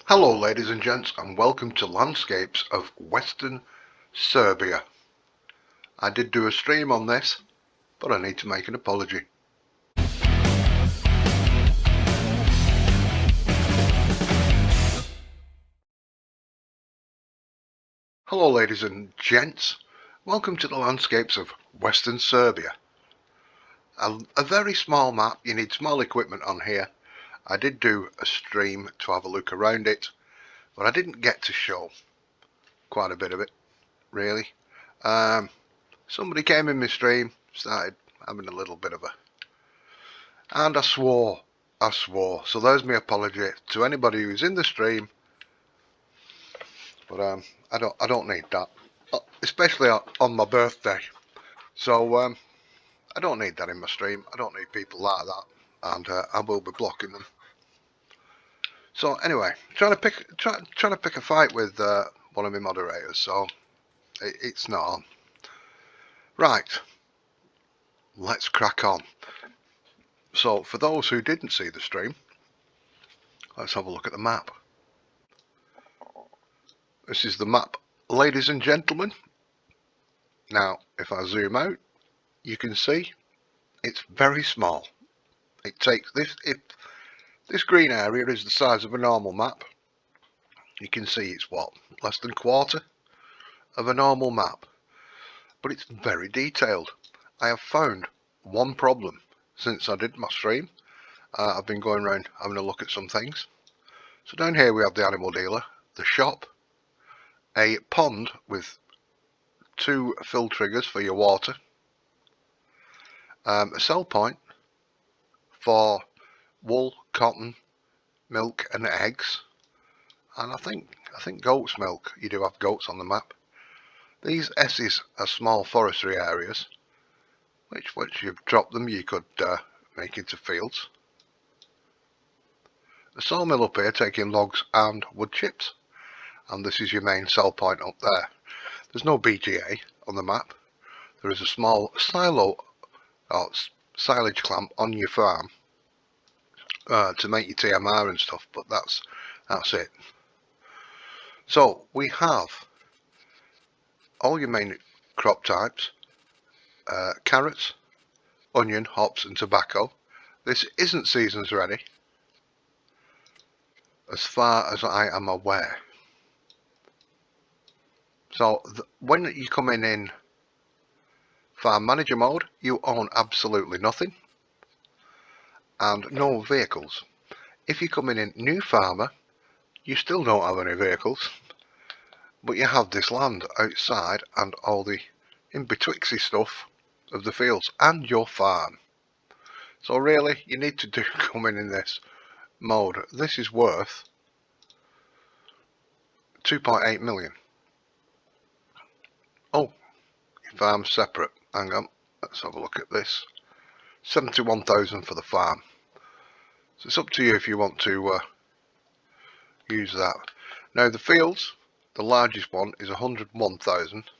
Hello ladies and gents, and welcome to Landscapes of Western Serbia. I did do a stream on this, but I need to make an apology. Hello ladies and gents, welcome to the Landscapes of Western Serbia. A very small map, you need small equipment on here. I did do a stream to have a look around it, but I didn't get to show quite a bit of it, really. Somebody came in my stream, started having a little bit of a... and I swore. So there's my apology to anybody who's in the stream. But I don't need that, especially on my birthday. So I don't need that in my stream. I don't need people like that, and I will be blocking them. So anyway, trying to pick a fight with one of my moderators. So it's not on. Right, let's crack on. So for those who didn't see the stream, let's have a look at the map. This is the map, ladies and gentlemen. Now, if I zoom out, you can see it's very small. It takes this, if this green area is the size of a normal map, you can see it's what, less than a quarter of a normal map. But it's very detailed. I have found one problem since I did my stream. I've been going around having a look at some things. So down here we have the animal dealer, the shop, a pond with 2 fill triggers for your water, a sell point for wool, cotton, milk and eggs, and I think goat's milk. You do have goats on the map. These S's are small forestry areas, which once you've dropped them you could make into fields. The sawmill up here taking logs and wood chips, and this is your main sell point up there. There's no BGA on the map. There is a small silo or silage clamp on your farm to make your TMR and stuff, but that's it. So we have all your main crop types, carrots, onion, hops and tobacco. This isn't seasons ready as far as I am aware. So when you come in farm manager mode, you own absolutely nothing and no vehicles. If you come in new farmer, you still don't have any vehicles, but you have this land outside and all the in-betwixy stuff of the fields and your farm. So really, you need to come in this mode. This is worth 2.8 million. Oh, your farm's separate. Hang on, let's have a look at this. 71,000 for the farm. So it's up to you if you want to use that. Now the fields, the largest one is 101,000,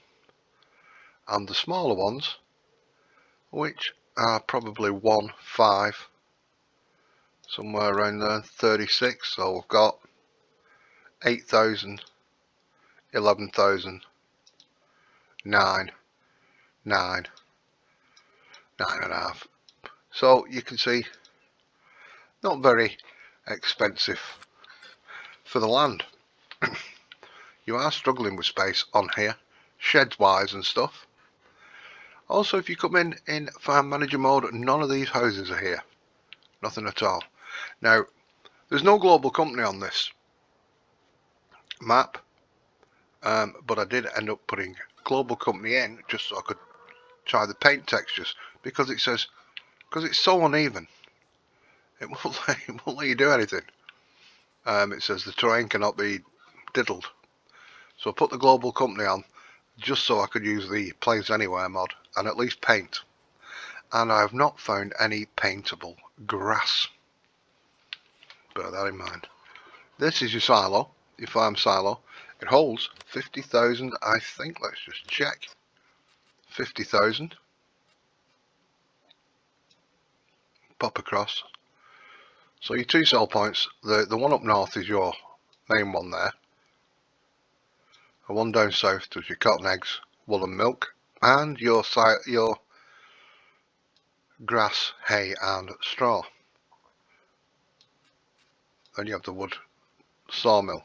and the smaller ones, which are probably 1.5, somewhere around there, 36. So we've got 8,000, 11,000, 9.5. So you can see, not very expensive for the land. You are struggling with space on here, sheds wise and stuff. Also, if you come in farm manager mode, none of these houses are here, nothing at all. Now there's no global company on this map, but I did end up putting global company in just so I could try the paint textures, because it says, because it's so uneven, it won't let you do anything. It says the terrain cannot be diddled. So I put the global company on just so I could use the Plains Anywhere mod and at least paint. And I have not found any paintable grass. Bear that in mind. This is your silo, your farm silo. It holds 50,000, I think. Let's just check. 50,000. Pop across. So your 2 sell points, the one up north is your main one there. And one down south does your cotton, eggs, wool and milk, and your grass, hay and straw. Then you have the wood sawmill.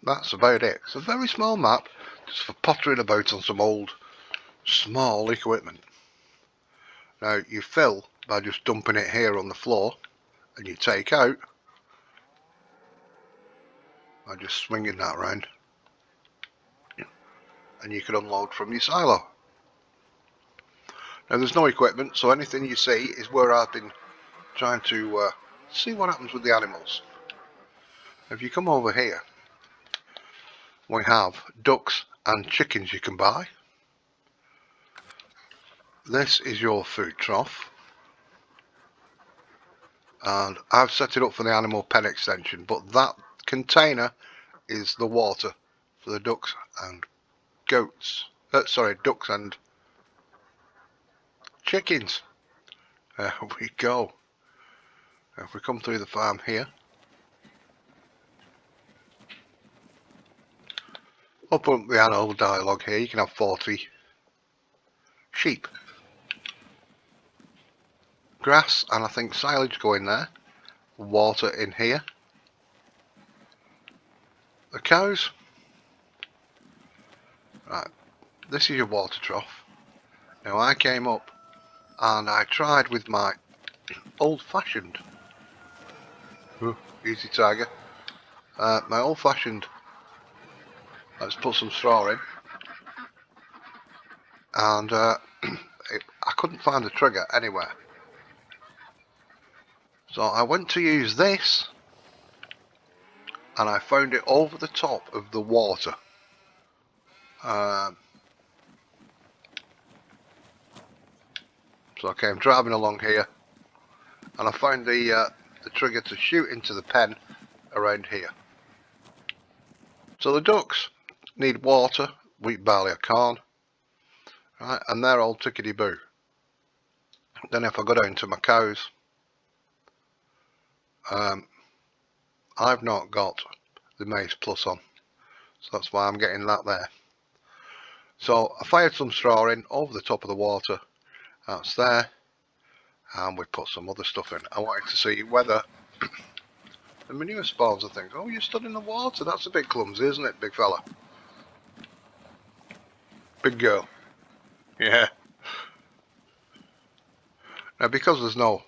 That's about it. It's a very small map, just for pottering about on some old, small equipment. Now you fill by just dumping it here on the floor, and you take out by just swinging that round, and you can unload from your silo. Now there's no equipment, so anything you see is where I've been trying to see what happens with the animals. If you come over here, we have ducks and chickens you can buy. This is your food trough, and I've set it up for the animal pen extension, but that container is the water for the ducks and goats. Ducks and chickens. There we go. If we come through the farm here, open up the animal dialogue here, you can have 40 sheep. Grass and I think silage go in there. Water in here. The cows. Right, this is your water trough. Now I came up and I tried with my old-fashioned, easy tiger, my old-fashioned, let's put some straw in, and I couldn't find the trigger anywhere. So I went to use this, and I found it over the top of the water. So I came driving along here, and I found the trigger to shoot into the pen around here. So the ducks need water, wheat, barley or corn, right, and they're all tickety-boo. Then if I go down to my cows, I've not got the maize plus on, so that's why I'm getting that there. So I fired some straw in over the top of the water, that's there, and we put some other stuff in. I wanted to see whether the manure spawns and things. Oh, you stood in the water, that's a bit clumsy, isn't it, big fella? Big girl. Yeah. Now because there's no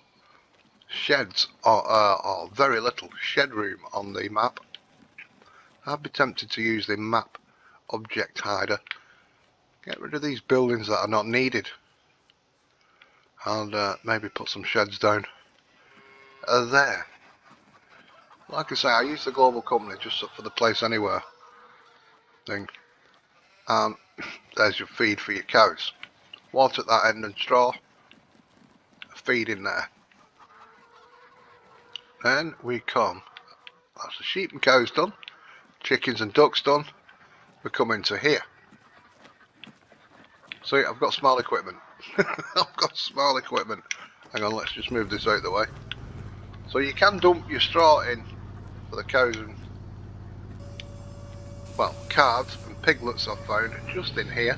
sheds or very little shed room on the map, I'd be tempted to use the map object hider, get rid of these buildings that are not needed, and maybe put some sheds down there. Like I say, I use the global company just for the place anywhere thing, and there's your feed for your cows, water at that end and straw, feed in there. Then we come, that's the sheep and cows done, chickens and ducks done, we come into here. See, I've got small equipment. I've got small equipment. Hang on, let's just move this out of the way. So you can dump your straw in for the cows and, well, calves and piglets I've found just in here.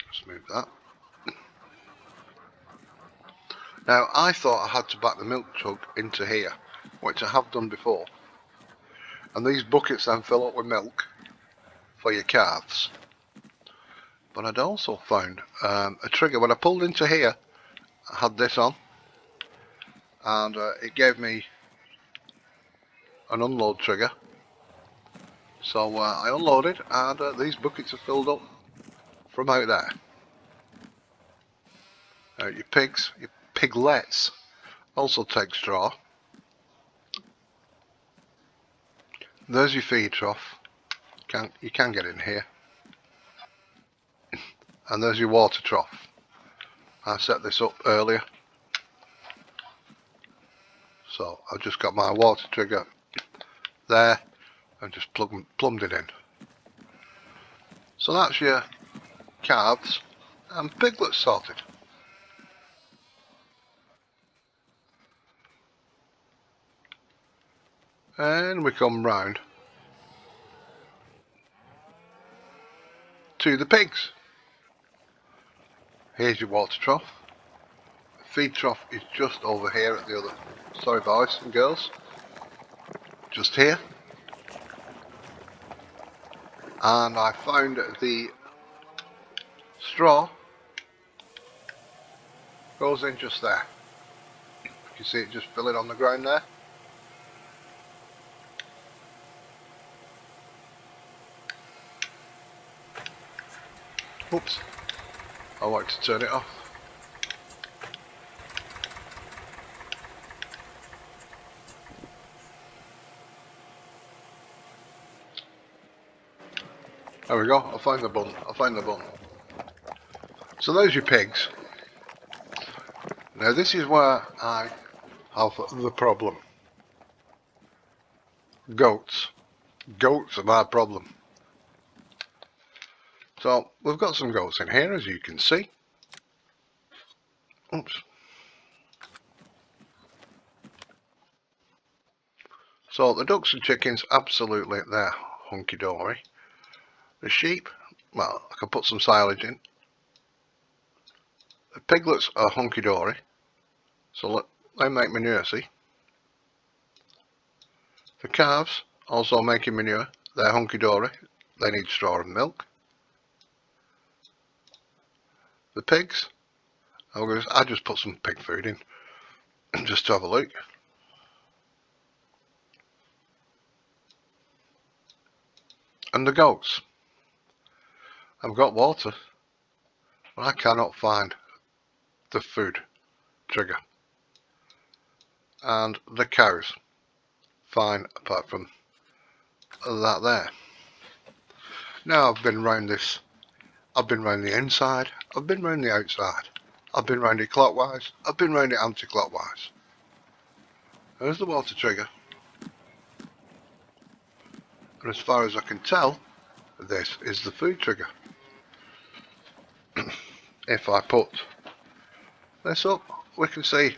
Let's move that. Now I thought I had to back the milk jug into here, which I have done before. And these buckets then fill up with milk for your calves. But I'd also found a trigger. When I pulled into here, I had this on, and it gave me an unload trigger. So I unloaded, and these buckets are filled up from out there. Your pigs, your piglets, also take straw. There's your feed trough. You can get in here. And there's your water trough. I set this up earlier, so I've just got my water trigger there and just plumbed it in. So that's your calves and piglets sorted. And we come round to the pigs. Here's your water trough. The feed trough is just over here at the other. Sorry boys and girls. Just here. And I found the straw goes in just there. You can see it just filling on the ground there. Oops, I like to turn it off. There we go, I found the bun. So there's your pigs. Now this is where I have the problem. Goats. Goats are my problem. So we've got some goats in here, as you can see. Oops. So the ducks and chickens, absolutely, they're hunky-dory. The sheep, well, I can put some silage in. The piglets are hunky-dory, so look, they make manure, see. The calves, also making manure, they're hunky-dory, they need straw and milk. The pigs, I just put some pig food in, just to have a look. And the goats, I've got water, but I cannot find the food trigger. And the cows, fine apart from that there. Now I've been round this, I've been round the inside, I've been round the outside, I've been round it clockwise, I've been round it anti-clockwise. There's the water trigger. And as far as I can tell, this is the food trigger. If I put this up, we can see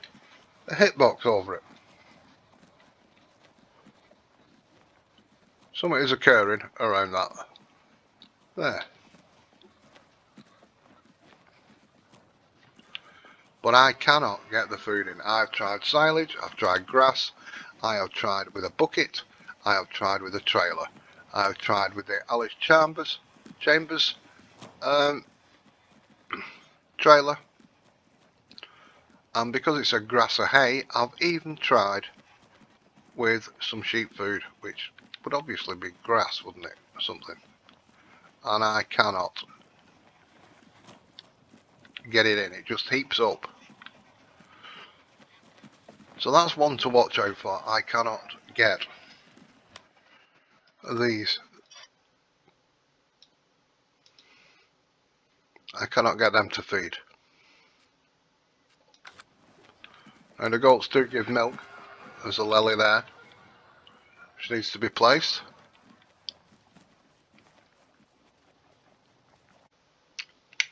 a hitbox over it. Something is occurring around that. There. But I cannot get the food in. I've tried silage, I've tried grass, I have tried with a bucket, I have tried with a trailer, I have tried with the Silage Chambers trailer, and because it's a grass or hay, I've even tried with some sheep food, which would obviously be grass, wouldn't it, or something, and I cannot get it in. It just heaps up. So that's one to watch out for. I cannot get these. I cannot get them to feed. And the goats do give milk. There's a lily there, which needs to be placed.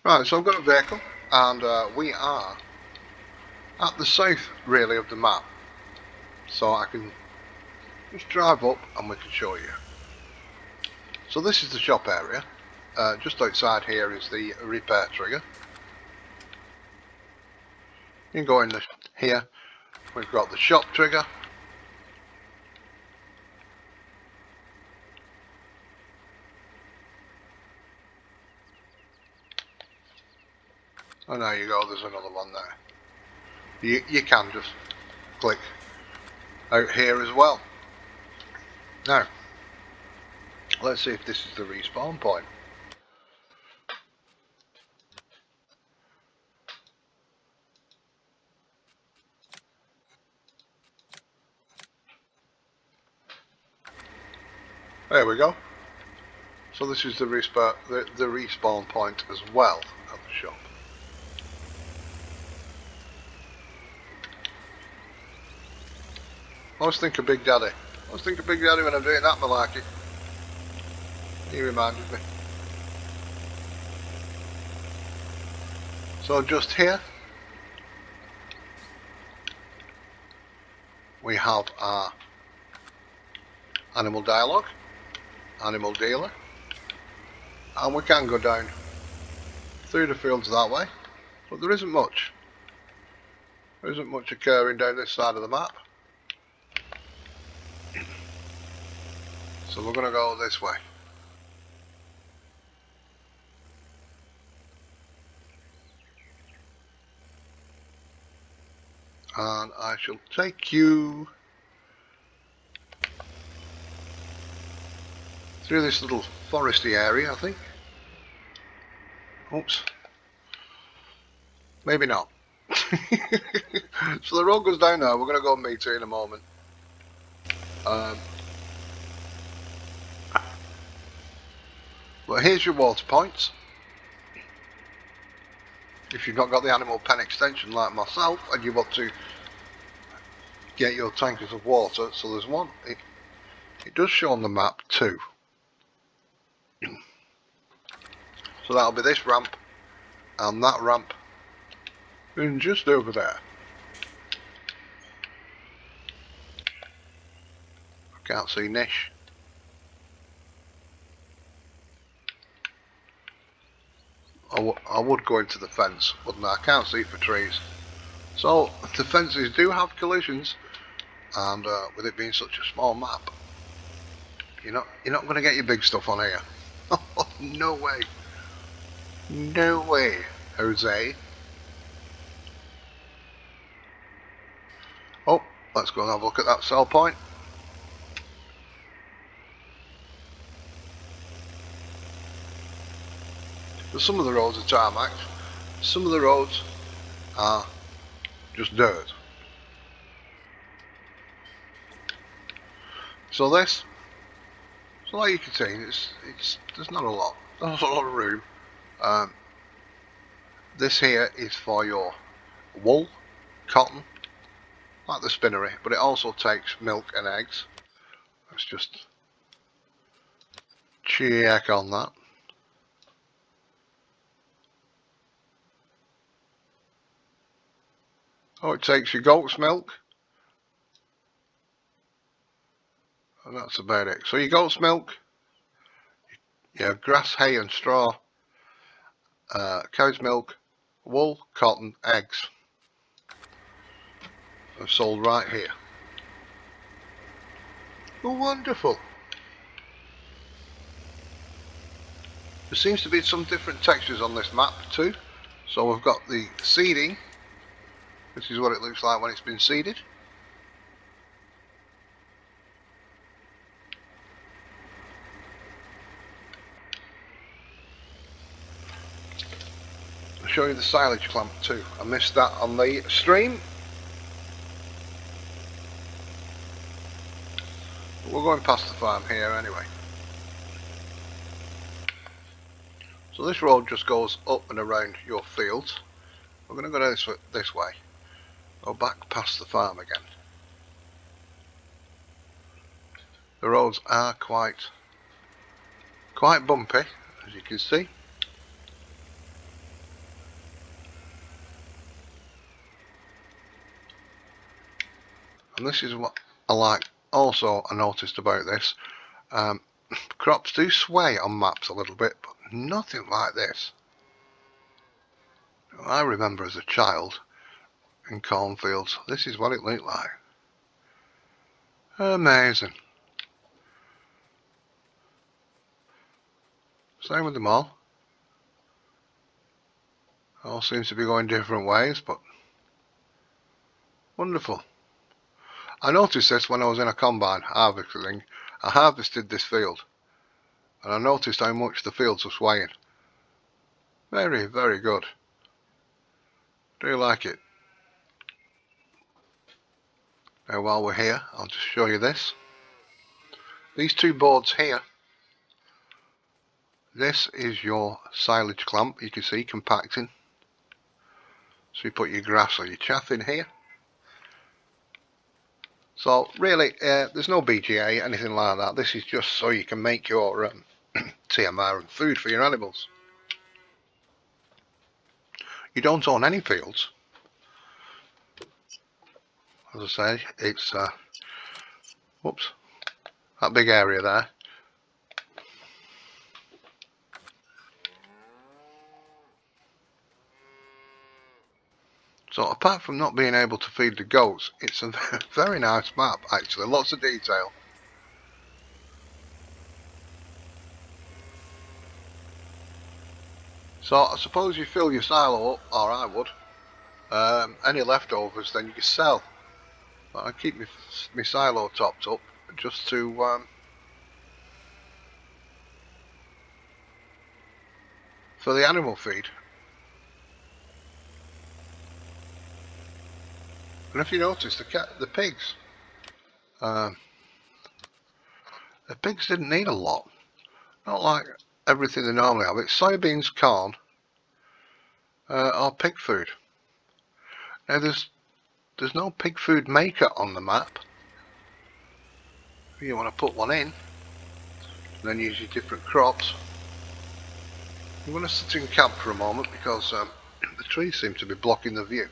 Right, so I've got a vehicle, and we are at the south, really, of the map. So I can just drive up and we can show you. So this is the shop area. Just outside here is the repair trigger. You can go in here. We've got the shop trigger. Oh, there you go, there's another one there. You can just click out here as well. Now, let's see if this is the respawn point. There we go. So this is the respawn point as well at the shop. I always think of Big Daddy. I always think of Big Daddy when I'm doing that malarkey. He reminded me. So just here we have our animal dialogue, animal dealer, and we can go down through the fields that way, but there isn't much. There isn't much occurring down this side of the map. So we're going to go this way. And I shall take you through this little foresty area, I think. Oops. Maybe not. So the road goes down there. We're going to go meet it in a moment. But here's your water points. If you've not got the animal pen extension like myself and you want to get your tankers of water, so there's one. It does show on the map too. So that'll be this ramp and that ramp, and just over there. I can't see Nish. I would go into the fence, but no, I can't see for trees. So the fences do have collisions, and with it being such a small map, you're not going to get your big stuff on here. No way. No way, Jose. Oh, let's go and have a look at that sell point. Some of the roads are tarmac, some of the roads are just dirt. So this, so like you can see, there's not a lot, there's not a lot of room. This here is for your wool, cotton, like the spinnery, but it also takes milk and eggs. Let's just check on that. Oh, it takes your goat's milk, and that's about it. So your goat's milk, your grass, hay and straw, cow's milk, wool, cotton, eggs are sold right here. Oh, wonderful. There seems to be some different textures on this map too. So we've got the seeding. This is what it looks like when it's been seeded. I'll show you the silage clamp too. I missed that on the stream. But we're going past the farm here anyway. So this road just goes up and around your fields. We're going to go this way. Go back past the farm again. The roads are quite bumpy, as you can see. And this is what I like. Also, I noticed about this. Crops do sway on maps a little bit, but nothing like this. I remember as a child in cornfields, this is what it looked like. Amazing. Same with them all. All seems to be going different ways, but wonderful. I noticed this when I was in a combine harvesting. I harvested this field, and I noticed how much the fields were swaying. Very, very good. Do like it. Now while we're here, I'll just show you this. These two boards here, this is your silage clamp, you can see compacting. So you put your grass or your chaff in here. So really, there's no BGA, anything like that. This is just so you can make your TMR and food for your animals. You don't own any fields. As I say, it's whoops, that big area there. So apart from not being able to feed the goats, it's a very nice map actually, lots of detail. So I suppose you fill your silo up, or I would. Any leftovers then you can sell. But I keep my silo topped up just to for the animal feed. And if you notice, the pigs didn't need a lot. Not like everything they normally have. It's soybeans, corn, or pig food. Now there's no pig food maker on the map. If you want to put one in, then use your different crops. I'm going to sit in camp for a moment because the trees seem to be blocking the view.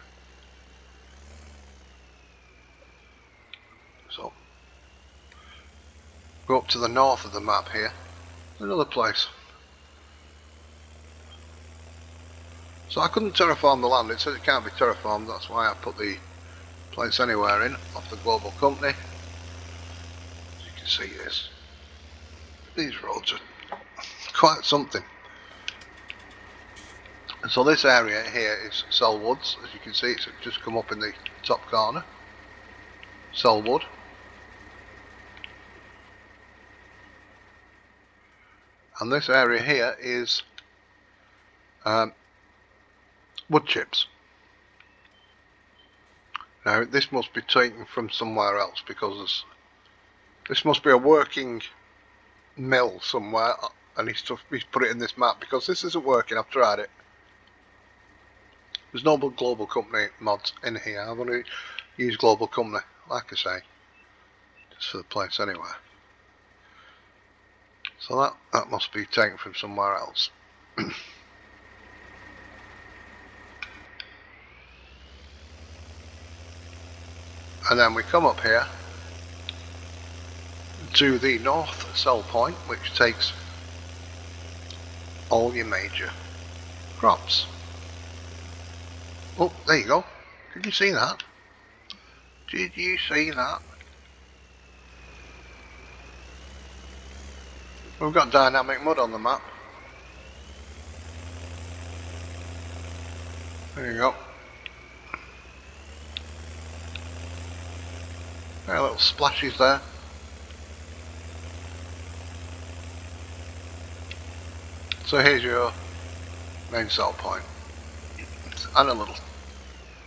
So go up to the north of the map here. Another place. So I couldn't terraform the land. It says it can't be terraformed. That's why I put the place anywhere in off the global company. As you can see, these roads are quite something. And so this area here is Sell Woods. As you can see, it's just come up in the top corner. Sell Wood. And this area here is wood chips. Now this must be taken from somewhere else because this must be a working mill somewhere, and he's put it in this map because this isn't working. I've tried it. There's no global company mods in here. I've only used global company, like I say, just for the place anyway. So that must be taken from somewhere else. And then we come up here to the north sell point, which takes all your major crops. Oh, there you go. Did you see that? Did you see that? We've got dynamic mud on the map. There you go. There are little splashes there. So here's your main sell point. And a little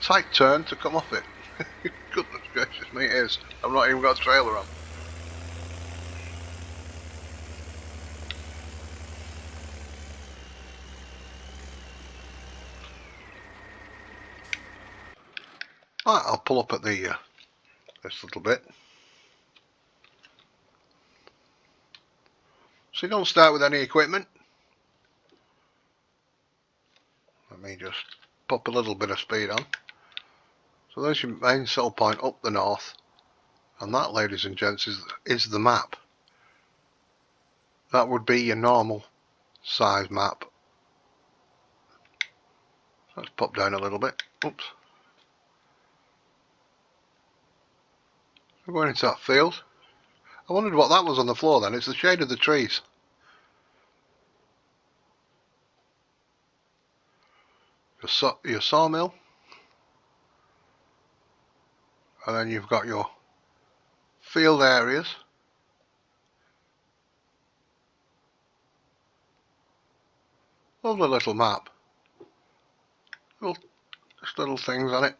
tight turn to come off it. Goodness gracious me, it is. I've not even got a trailer on. Right, I'll pull up at the this little bit. So you don't start with any equipment. Let me just pop a little bit of speed on. So there's your main sell point up the north, and that, ladies and gents, is the map. That would be your normal size map. Let's pop down a little bit. Oops. We're going into that field. I wondered what that was on the floor then. It's the shade of the trees. Your sawmill. And then you've got your field areas. Lovely little map. Just little things on it.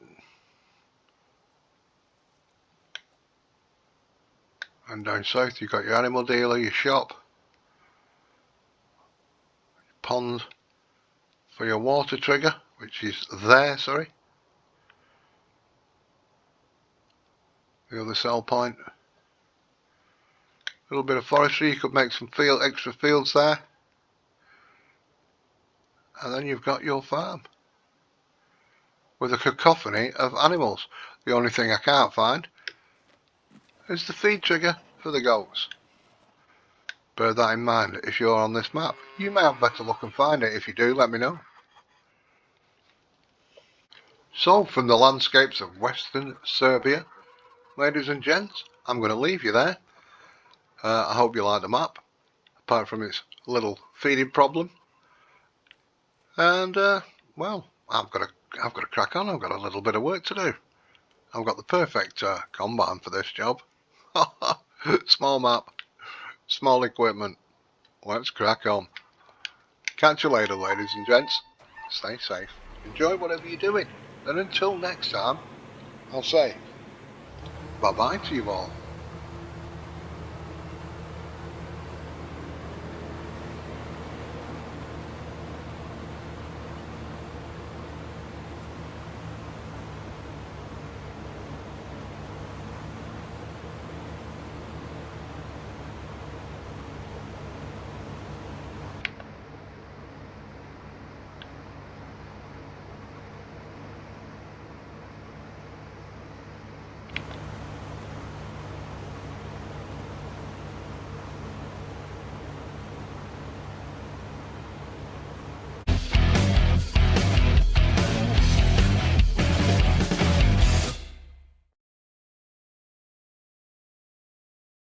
And down south you've got your animal dealer, your shop, your pond for your water trigger, which is there, sorry. The other sell point. A little bit of forestry, you could make some extra fields there. And then you've got your farm with a cacophony of animals. The only thing I can't find is the feed trigger for the goats. bear that in mind if you're on this map. You may have better luck and find it. If you do, let me know. So, from the landscapes of Western Serbia, ladies and gents, I'm going to leave you there. I hope you like the map, apart from its little feeding problem. And well, I've got to crack on. I've got a little bit of work to do. I've got the perfect combine for this job. Small map, small equipment. Let's crack on. Catch you later, ladies and gents. Stay safe. Enjoy whatever you're doing. And until next time, I'll say bye-bye to you all.